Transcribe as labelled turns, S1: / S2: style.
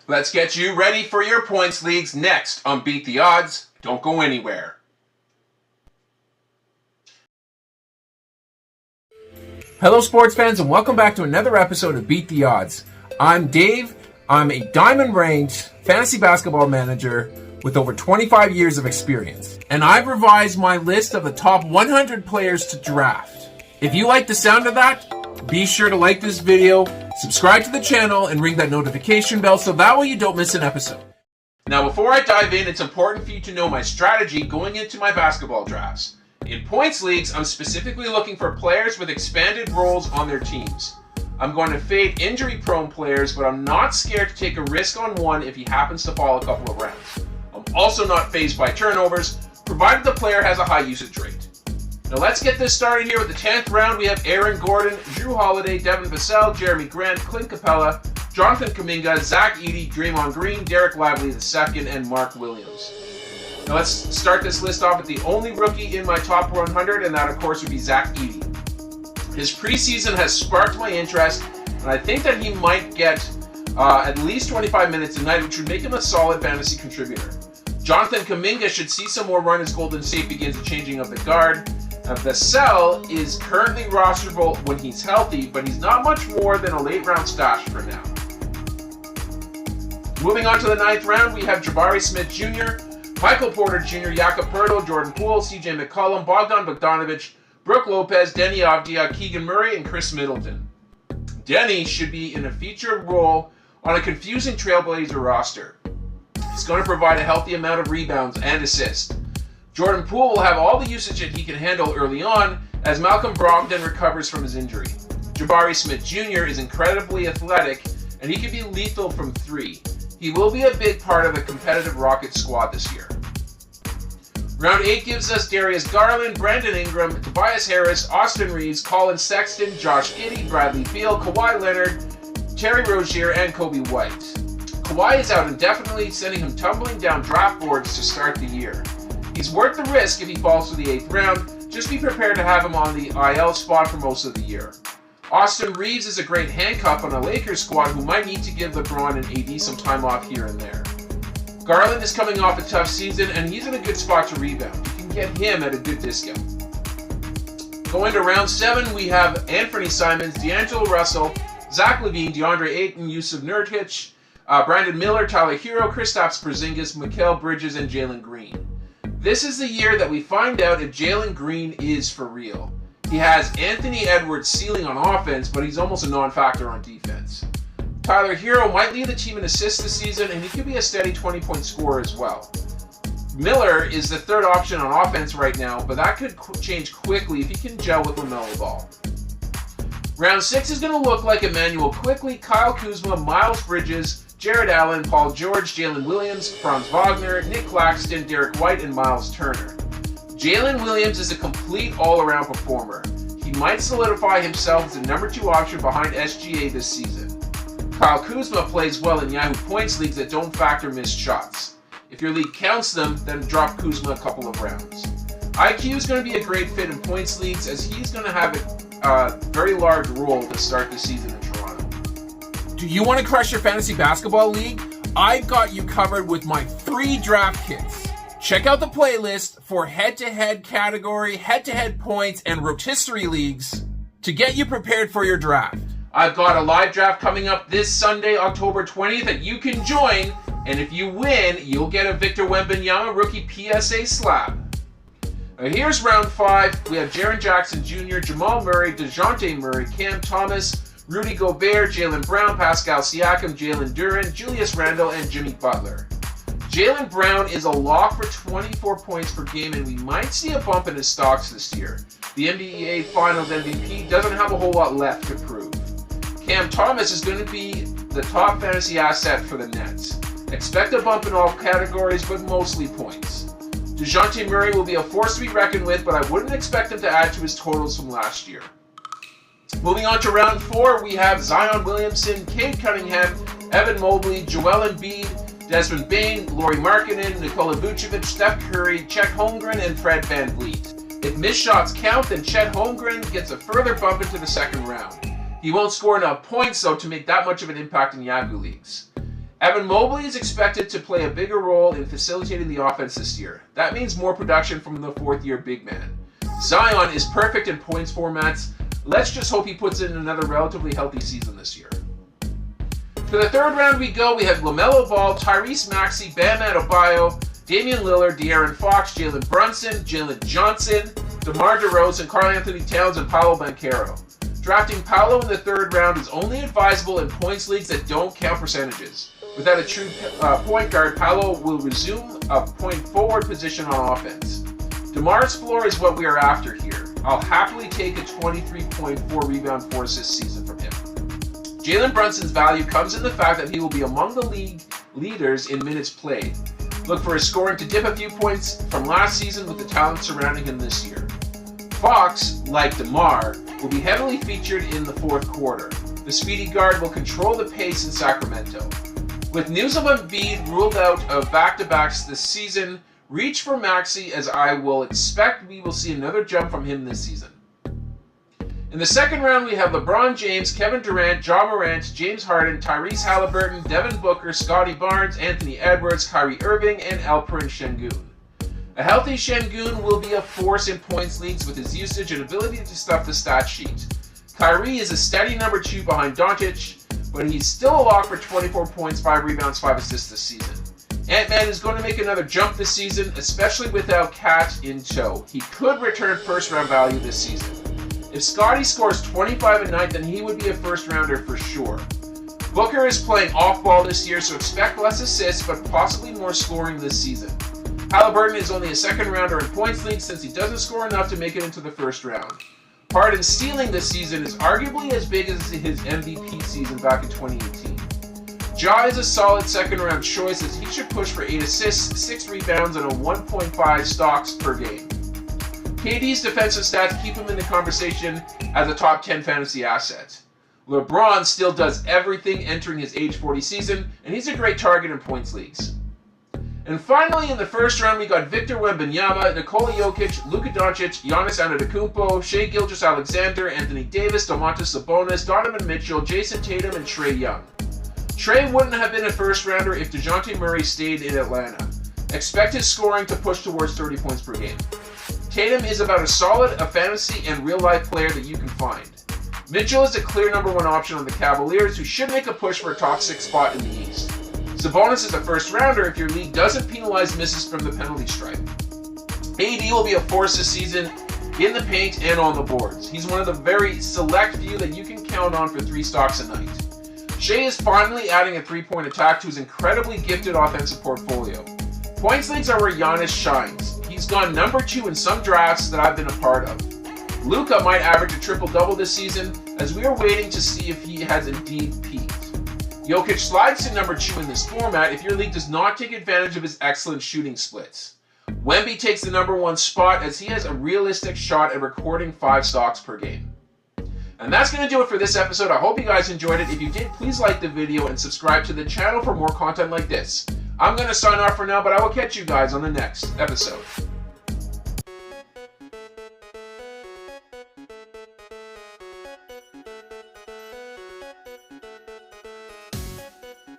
S1: Let's get you ready for your points leagues next on Beat the Odds. Don't go anywhere. Hello sports fans and welcome back to another episode of Beat the Odds. I'm Dave. I'm a diamond-ranked fantasy basketball manager with over 25 years of experience. And I've revised my list of the top 100 players to draft. If you like the sound of that, be sure to like this video, subscribe to the channel, and ring that notification bell so that way you don't miss an episode. Now before I dive in, it's important for you to know my strategy going into my basketball drafts. In points leagues, I'm specifically looking for players with expanded roles on their teams. I'm going to fade injury-prone players, but I'm not scared to take a risk on one if he happens to fall a couple of rounds. I'm also not fazed by turnovers, provided the player has a high usage rate. Now let's get this started here with the 10th round. We have Aaron Gordon, Drew Holiday, Devin Vassell, Jeremy Grant, Clint Capella, Jonathan Kuminga, Zach Edey, Draymond Green, Derek Lively II, and Mark Williams. Now let's start this list off with the only rookie in my top 100, and that of course would be Zach Edey. His preseason has sparked my interest, and I think that he might get at least 25 minutes a night, which would make him a solid fantasy contributor. Jonathan Kuminga should see some more run as Golden State begins the changing of the guard. Vassell is currently rosterable when he's healthy, but he's not much more than a late round stash for now. Moving on to the 9th round, we have Jabari Smith Jr., Michael Porter Jr., Jakob Poeltl, Jordan Poole, CJ McCollum, Bogdan Bogdanovic, Brooke Lopez, Denny Avdia, Keegan Murray, and Chris Middleton. Denny should be in a featured role on a confusing Trailblazer roster. He's going to provide a healthy amount of rebounds and assists. Jordan Poole will have all the usage that he can handle early on as Malcolm Brogdon recovers from his injury. Jabari Smith Jr. is incredibly athletic and he can be lethal from 3. He will be a big part of the competitive Rockets squad this year. Round 8 gives us Darius Garland, Brandon Ingram, Tobias Harris, Austin Reeves, Colin Sexton, Josh Giddey, Bradley Beal, Kawhi Leonard, Terry Rozier, and Kobe White. Kawhi is out indefinitely, sending him tumbling down draft boards to start the year. He's worth the risk if he falls to the 8th round. Just be prepared to have him on the IL spot for most of the year. Austin Reeves is a great handcuff on a Lakers squad who might need to give LeBron and AD some time off here and there. Garland is coming off a tough season and he's in a good spot to rebound. You can get him at a good discount. Going to round 7, we have Anthony Simons, D'Angelo Russell, Zach LaVine, DeAndre Ayton, Yusuf Nurkic, Brandon Miller, Tyler Hero, Kristaps Porzingis, Mikal Bridges, and Jalen Green. This is the year that we find out if Jalen Green is for real. He has Anthony Edwards' ceiling on offense, but he's almost a non-factor on defense. Tyler Hero might lead the team in assists this season, and he could be a steady 20-point scorer as well. Miller is the third option on offense right now, but that could change quickly if he can gel with LaMelo Ball. Round 6 is going to look like Emmanuel Quickley, Kyle Kuzma, Miles Bridges, Jared Allen, Paul George, Jalen Williams, Franz Wagner, Nick Claxton, Derek White, and Miles Turner. Jalen Williams is a complete all-around performer. He might solidify himself as the number 2 option behind SGA this season. Kyle Kuzma plays well in Yahoo points leagues that don't factor missed shots. If your league counts them, then drop Kuzma a couple of rounds. IQ is going to be a great fit in points leagues as he's going to have a very large role to start the season in Toronto. Do you want to crush your fantasy basketball league? I've got you covered with my free draft kits. Check out the playlist for head-to-head category, head-to-head points, and rotisserie leagues to get you prepared for your draft. I've got a live draft coming up this Sunday, October 20th, that you can join, and if you win, you'll get a Victor Wembanyama rookie PSA slab. Now here's round 5. We have Jaren Jackson Jr., Jamal Murray, DeJounte Murray, Cam Thomas, Rudy Gobert, Jaylen Brown, Pascal Siakam, Jalen Duren, Julius Randle, and Jimmy Butler. Jaylen Brown is a lock for 24 points per game, and we might see a bump in his stocks this year. The NBA Finals MVP doesn't have a whole lot left to prove. Cam Thomas is going to be the top fantasy asset for the Nets. Expect a bump in all categories, but mostly points. DeJounte Murray will be a force to be reckoned with, but I wouldn't expect him to add to his totals from last year. Moving on to round 4, we have Zion Williamson, Cade Cunningham, Evan Mobley, Joel Embiid, Desmond Bane, Lauri Markkanen, Nikola Vucevic, Steph Curry, Chet Holmgren, and Fred VanVleet. If missed shots count, then Chet Holmgren gets a further bump into the second round. He won't score enough points, though, to make that much of an impact in Yahoo leagues. Evan Mobley is expected to play a bigger role in facilitating the offense this year. That means more production from the fourth-year big man. Zion is perfect in points formats. Let's just hope he puts in another relatively healthy season this year. To the third round we go. We have LaMelo Ball, Tyrese Maxey, Bam Adebayo, Damian Lillard, De'Aaron Fox, Jalen Brunson, Jalen Johnson, DeMar DeRozan, Karl-Anthony Towns, and Paolo Banchero. Drafting Paolo in the third round is only advisable in points leagues that don't count percentages. Without a true point guard, Paolo will resume a point forward position on offense. DeMar's floor is what we are after here. I'll happily take a 23.4 rebound, 4 assist season from him. Jalen Brunson's value comes in the fact that he will be among the league leaders in minutes played. Look for his scoring to dip a few points from last season with the talent surrounding him this year. Fox, like DeMar, will be heavily featured in the fourth quarter. The speedy guard will control the pace in Sacramento. With news of Embiid ruled out of back-to-backs this season, reach for Maxey, as I will expect we will see another jump from him this season. In the second round, we have LeBron James, Kevin Durant, Ja Morant, James Harden, Tyrese Halliburton, Devin Booker, Scotty Barnes, Anthony Edwards, Kyrie Irving, and Alperen Şengün. A healthy Şengün will be a force in points leagues with his usage and ability to stuff the stat sheet. Kyrie is a steady number 2 behind Doncic, but he's still a lock for 24 points, 5 rebounds, 5 assists this season. Ant-Man is going to make another jump this season, especially without Cat in tow. He could return first-round value this season. If Scotty scores 25 a night, then he would be a first-rounder for sure. Booker is playing off-ball this year, so expect less assists, but possibly more scoring this season. Halliburton is only a second-rounder in points league since he doesn't score enough to make it into the first round. Harden's ceiling this season is arguably as big as his MVP season back in 2018. Ja is a solid second-round choice as he should push for 8 assists, 6 rebounds, and a 1.5 stocks per game. KD's defensive stats keep him in the conversation as a top 10 fantasy asset. LeBron still does everything entering his age 40 season, and he's a great target in points leagues. And finally, in the first round, we got Victor Wembanyama, Nikola Jokic, Luka Doncic, Giannis Antetokounmpo, Shai Gilgeous-Alexander, Anthony Davis, Domantas Sabonis, Donovan Mitchell, Jason Tatum, and Trae Young. Trae wouldn't have been a first-rounder if DeJounte Murray stayed in Atlanta. Expect his scoring to push towards 30 points per game. Tatum is about as solid a fantasy and real-life player that you can find. Mitchell is a clear number 1 option on the Cavaliers, who should make a push for a top 6 spot in the East. Sabonis is a first-rounder if your league doesn't penalize misses from the penalty stripe. AD will be a force this season in the paint and on the boards. He's one of the very select few that you can count on for 3 stocks a night. Shai is finally adding a 3-point attack to his incredibly gifted offensive portfolio. Points leagues are where Giannis shines. He's gone number 2 in some drafts that I've been a part of. Luka might average a triple-double this season, as we are waiting to see if he has indeed peaked. Jokic slides to number 2 in this format if your league does not take advantage of his excellent shooting splits. Wemby takes the number 1 spot as he has a realistic shot at recording 5 stocks per game. And that's going to do it for this episode. I hope you guys enjoyed it. If you did, please like the video and subscribe to the channel for more content like this. I'm going to sign off for now, but I will catch you guys on the next episode.